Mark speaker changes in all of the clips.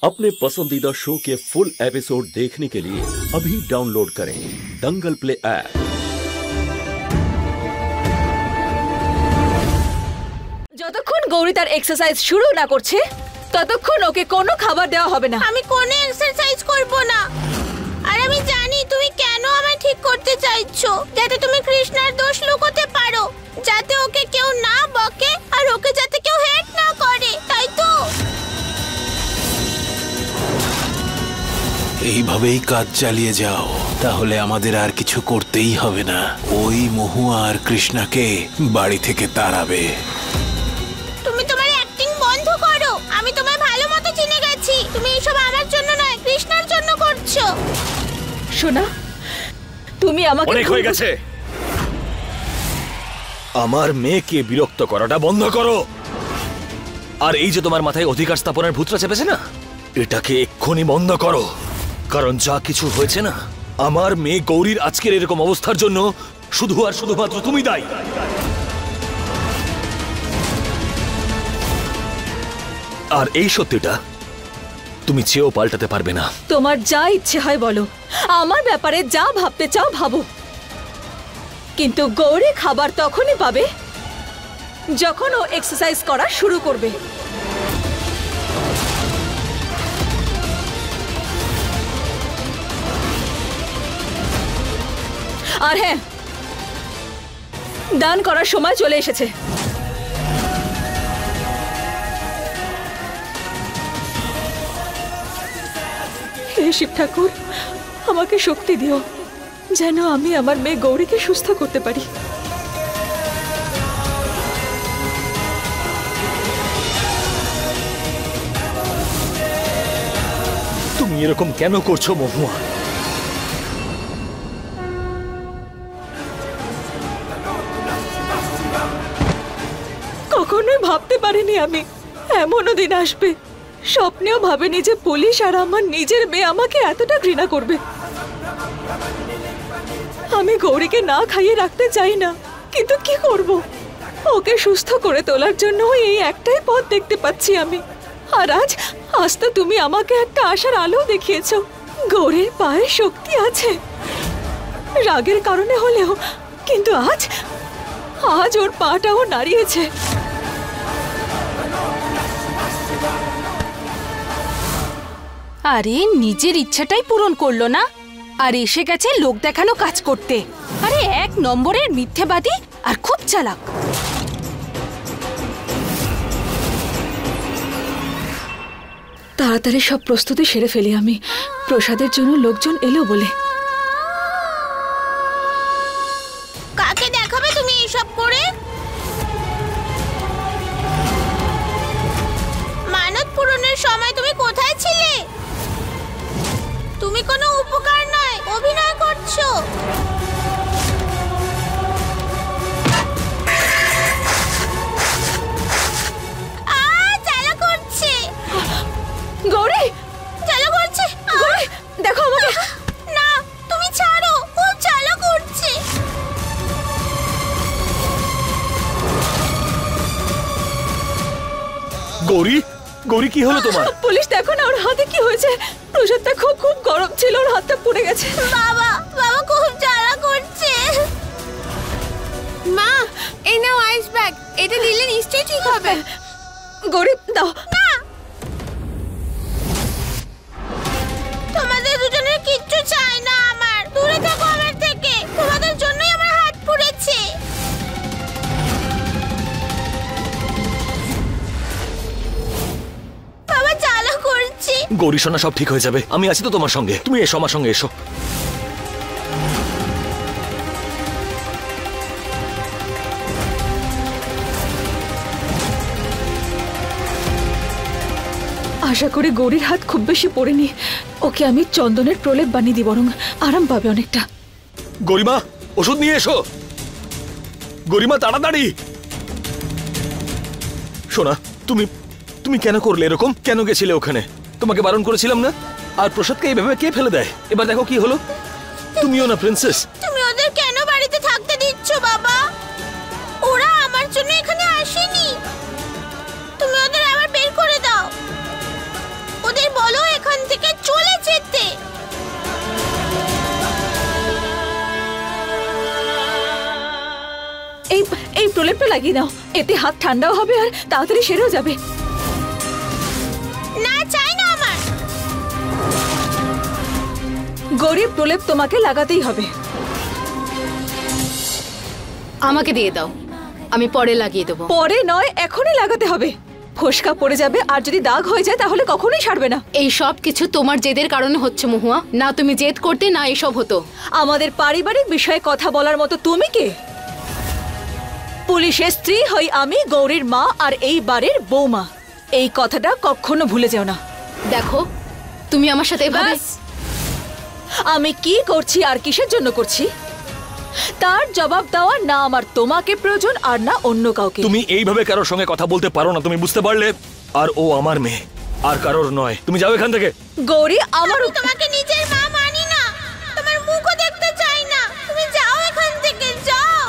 Speaker 1: अपने पसंदीदा शो के फुल एपिसोड देखने के लिए अभी डाउनलोड करें दंगल प्ले ऐप।
Speaker 2: যতক্ষণ গৌরী তার এক্সারসাইজ শুরু না করছে ততক্ষণ ওকে কোনো খাবার দেওয়া হবে না।
Speaker 3: আমি কোনো এক্সারসাইজ করব না। আর আমি জানি তুমি কেন আমায় ঠিক করতে চাইছো, যাতে তুমি কৃষ্ণার দোষ লুকোতে পারো, যাতে ওকে কেউ না বকে আর ওকে যাতে কেউ হেট না করে, তাই তো?
Speaker 4: এইভাবেই কাজ চালিয়ে যাও, তাহলে আমাদের আর কিছু করতেই হবে না। ওই মহুয়া আর কৃষ্ণাকে বাড়ি থেকে তাড়াবে।
Speaker 3: তুমি তোমার অ্যাক্টিং বন্ধ করো। আমি তোমায় ভালো মতো চিনে গেছি। তুমি এসব আমার জন্য নয়, কৃষ্ণার জন্য করছো।
Speaker 2: শোনা, তুমি আমাকে
Speaker 5: অনেক হয়ে গেছে। আমার মেয়েকে বিরক্ত করাটা বন্ধ করো। আর এই যে তোমার মাথায় অধিকার স্থাপনের ভূতটা চেপেছে না, এটাকে এক্ষুনি বন্ধ করো। কারণ যা কিছু হয়েছে না, আমার মেয়ে গৌরীর আজকের এরকম অবস্থার জন্য শুধু আর শুধুমাত্র তুমি দায়ী। আর এই সত্যিটা তুমি চেয়েও পাল্টাতে পারবে না।
Speaker 2: তোমার যা ইচ্ছে হয় বলো, আমার ব্যাপারে যা ভাবতে চাও ভাবো, কিন্তু গৌরী খাবার তখনই পাবে যখন ও এক্সারসাইজ করা শুরু করবে। আর হ্যাঁ, দান করার সময় চলে এসেছে। হে শিব ঠাকুর, আমাকে শক্তি দিও যেন আমি আমার মেয়ে গৌরীকে সুস্থ করতে পারি।
Speaker 5: তুমি এরকম কেন করছো মহুয়া?
Speaker 2: কখনোই ভাবতে পারিনি আমি এমনও দিন আসবে। স্বপ্নেও ভাবিনি যে পুলিশ আর আমার নিজের মেয়ে আমাকে এতটা ঘৃণা করবে। আমি গৌরীকে না খাইয়ে রাখতে চাই না, কিন্তু কি করব? ওকে সুস্থ করে তোলার জন্য এই একটাই পথ দেখতে পাচ্ছি আমি। আর আজ তো তুমি আমাকে একটা আশার আলো দেখিয়েছো। গৌরীর পায়ে শক্তি আছে, রাগের কারণে হলেও, কিন্তু আজ ওর পাটাও নাড়িয়েছে।
Speaker 3: আরে নিজের ইচ্ছাটাই পূরণ করলো না, আর এসে গেছে লোক দেখানো কাজ করতে। আরে এক নম্বরের মিথ্যেবাদী আর খুব চালাক।
Speaker 2: তাড়াতাড়ি সব প্রস্তুতি সেরে ফেলি আমি, প্রসাদের জন্য লোকজন এলো বলে।
Speaker 3: কাকে দেখাবে তুমি এসব করে? মানত পূরণের সময় তুমি কোথায় ছিলে? তুমি কোনো উপকার নয়, অভিনয় করছো। চালা করছে
Speaker 2: গৌরী,
Speaker 3: চালা করছে।
Speaker 2: গৌরী দেখো আমাকে।
Speaker 3: না, তুমি ছাড়ো, ও চালা করছে।
Speaker 5: গৌরী, গৌরী কি হলো তোমার?
Speaker 2: পুলিশ দেখো না, ওর হাতে কি হয়েছে। প্রসাদটা খুব গরম ছিল, ওর হাতটা পুড়ে গেছে।
Speaker 3: বাবা খুব জ্বালা করছে। মা, এই নাও আইস ব্যাগ, এটা দিলে নিশ্চয়ই ঠিক হবে।
Speaker 2: গৌরী দাও।
Speaker 3: না, তোমাদের দুজনের কিচ্ছু চাই না আমার। দূরে থাকো আমার থেকে, তোমাদের জন্যই আমার হাত পুড়েছে। বাবা জ্বালা করছে।
Speaker 5: গৌরী সোনা, সব ঠিক হয়ে যাবে। আমি আছি তো তোমার সঙ্গে। তুমি এসো, আমার সঙ্গে এসো।
Speaker 2: আশা করি গৌরীর হাত খুব বেশি পড়েনি। ওকে আমি চন্দনের প্রলেপ বানিয়ে দিই, বরং আরাম পাবে অনেকটা।
Speaker 5: গরিমা, ওষুধ নিয়ে এসো। গরিমা তাড়াতাড়ি। সোনা, তুমি কেন করলে এরকম? কেন গেছিলে ওখানে? তোমাকে বারণ করেছিলাম না? আর প্রসাদকে এইভাবে কে ফেলে দেয়? এবার দেখো কি হলো। তুমিও না প্রিন্সেস।
Speaker 3: তুমি ওদের কেন বাড়িতে থাকতে দিচ্ছ বাবা? ওরা আমার জন্য এখানে আসেনি। তুমি ওদের আবার বের করে দাও। ওদের বলো
Speaker 2: প্রলেপটা লাগিয়ে নাও, এতে হাত ঠান্ডাও হবে আর তাড়াতাড়ি সেরেও যাবে।
Speaker 3: না, চাই না আমার।
Speaker 2: গৌরী, প্রলেপ তোমাকে লাগাতেই হবে।
Speaker 6: আমাকে দিয়ে দাও, আমি পরে লাগিয়ে দেবো।
Speaker 2: পরে নয়, এখনই লাগাতে হবে। ফোসকা পড়ে যাবে আর যদি দাগ হয়ে যায় তাহলে কখনোই সারবে না।
Speaker 6: এই সব কিছু তোমার জেদের কারণে হচ্ছে মহুয়া। না তুমি জেদ করতে না এসব হতো।
Speaker 2: আমাদের পারিবারিক বিষয়ে কথা বলার মতো তুমি কে? পুলিশের স্ত্রী হই আমি, গৌরীর মা আর এই বাড়ির বৌমা। এই কথাটা কখনো ভুলে যেও না।
Speaker 6: দেখো, তুমি আমার সাথে এভাবে
Speaker 2: ব্যাস। আমি কি করছি আর কিসের জন্য করছি তার জবাব দেওয়া না আমার তোমাকে প্রয়োজন আর না অন্য কাউকে।
Speaker 5: তুমি এইভাবে কারোর সঙ্গে কথা বলতে পারো না, তুমি বুঝতে পারলে? আর ও আমার মেয়ে, আর কারোর নয়। তুমি যাও এখান থেকে।
Speaker 2: গৌরী, আমার
Speaker 3: আমি তোমাকে নিজের মা মানি না, তোমার মুখও দেখতে চাই না। তুমি যাও এখান থেকে, যাও।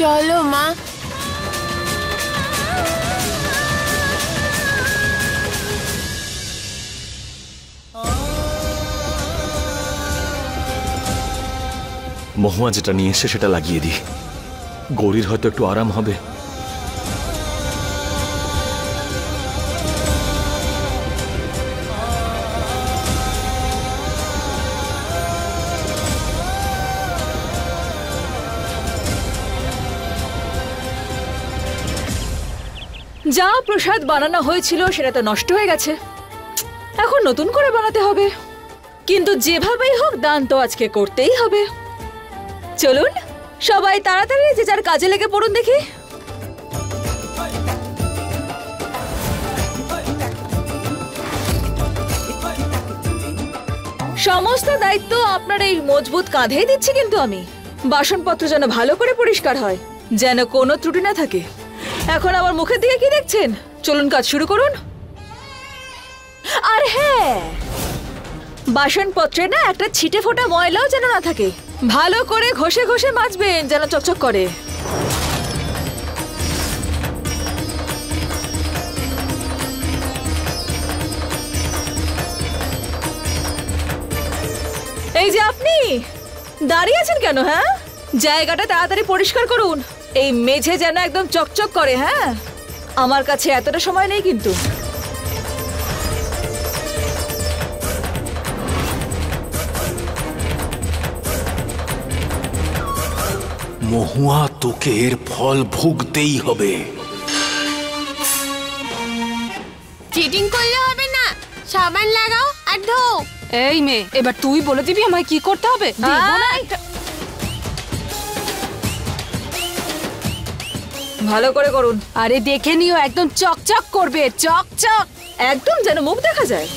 Speaker 3: চলো মা।
Speaker 5: মহুয়া যেটা নিয়ে এসে সেটা লাগিয়ে দিই, গৌরীর হয়তো একটু আরাম হবে।
Speaker 2: যা প্রসাদ বানানো হয়েছিল সেটা তো নষ্ট হয়ে গেছে, এখন নতুন করে বানাতে হবে। কিন্তু যেভাবেই হোক দান তো আজকে করতেই হবে। চলুন সবাই তাড়াতাড়ি যে যার কাজে লেগে পড়ুন দেখি। সমস্ত দায়িত্ব আপনার এই মজবুত কাঁধেই দিচ্ছি, কিন্তু আমি বাসনপত্র যেন ভালো করে পরিষ্কার হয়, যেন কোনো ত্রুটি না থাকে। এখন আমার মুখের দিকে কি দেখছেন? চলুন কাজ শুরু করুন। আর হ্যাঁ, বাসনপত্রে না একটা ছিটে ফোটা ময়লাও যেন না থাকে। ভালো করে ঘষে ঘষে মাজবেন যেন চকচক করে। এই যে আপনি দাঁড়িয়ে আছেন কেন? হ্যাঁ, জায়গাটা তাড়াতাড়ি পরিষ্কার করুন। এই মেঝে যেন একদম চকচক করে। হ্যাঁ, আমার কাছে এতটা সময় নেই কিন্তু।
Speaker 4: মহুয়া, তোকে এর ফল ভুগতেই হবে।
Speaker 3: চিটিং করলে হবে না, সাবান লাগাও আর ধোও।
Speaker 6: এই মেয়ে, এবার তুই বলে দিবি আমায় কি করতে হবে? দেবো না একটা।
Speaker 2: ভালো করে করুন।
Speaker 6: আরে দেখে নিও, একদম চকচক করবে, চকচক।
Speaker 2: একদম যেন মুখ দেখা যায়।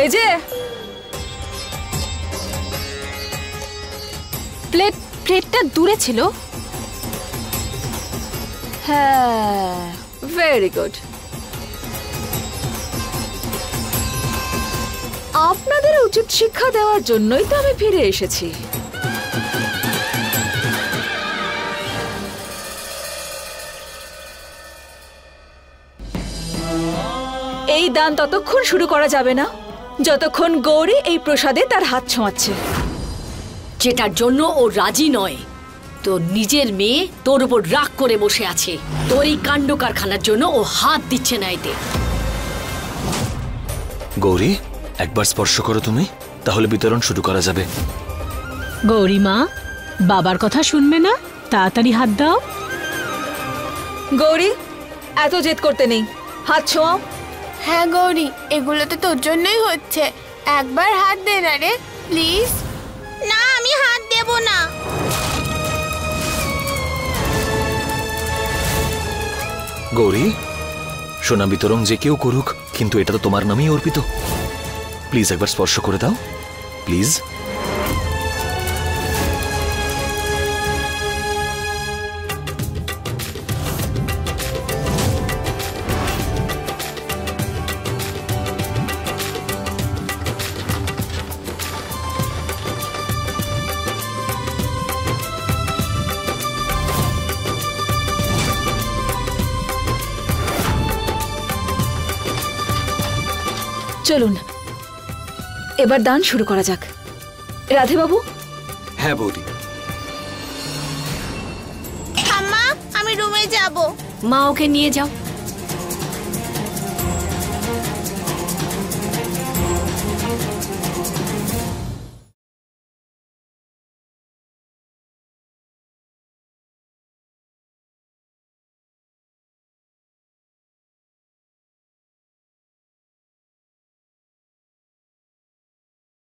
Speaker 2: এই যে
Speaker 6: প্লেটটা দূরে ছিল।
Speaker 2: হ্যাঁ, ভেরি গুড। আপনাদের উচিত শিক্ষা দেওয়ার জন্যই তো আমি ফিরে এসেছি। এই দান ততক্ষণ শুরু করা যাবে না যতক্ষণ গৌরী এই প্রসাদে তার হাত ছোঁয়াচ্ছে।
Speaker 7: যেটার জন্য ও রাজি নয়। তোর নিজের মেয়ে তোর উপর রাগ করে বসে আছে। তোর এই কাণ্ড কারখানার জন্য ও হাত দিচ্ছে না এতে।
Speaker 5: গৌরী, একবার স্পর্শ করো তুমি, তাহলে বিতরণ শুরু করা যাবে।
Speaker 8: গৌরীমা, বাবার কথা শুনবে না, তাড়াতাড়ি হাত দাও।
Speaker 2: গৌরী, এত জেদ করতে নেই, হাত ছোঁয়াও।
Speaker 3: হ্যাঁ গৌরী, এগুলো তো তোর জন্যই হচ্ছে। একবার হাত দে না রে, প্লিজ। না, আমি হাত দেব না।
Speaker 5: গৌরী, সোনা বিতরণ যে কেউ করুক, কিন্তু এটা তো তোমার নামেই অর্পিত। প্লিজ একবার স্পর্শ করে দাও, প্লিজ।
Speaker 2: চলুন এবার দান শুরু করা যাক। রাধে বাবু।
Speaker 9: হ্যাঁ বৌদি।
Speaker 3: আম্মা আমি রুমে যাব।
Speaker 7: মা ওকে নিয়ে যাও।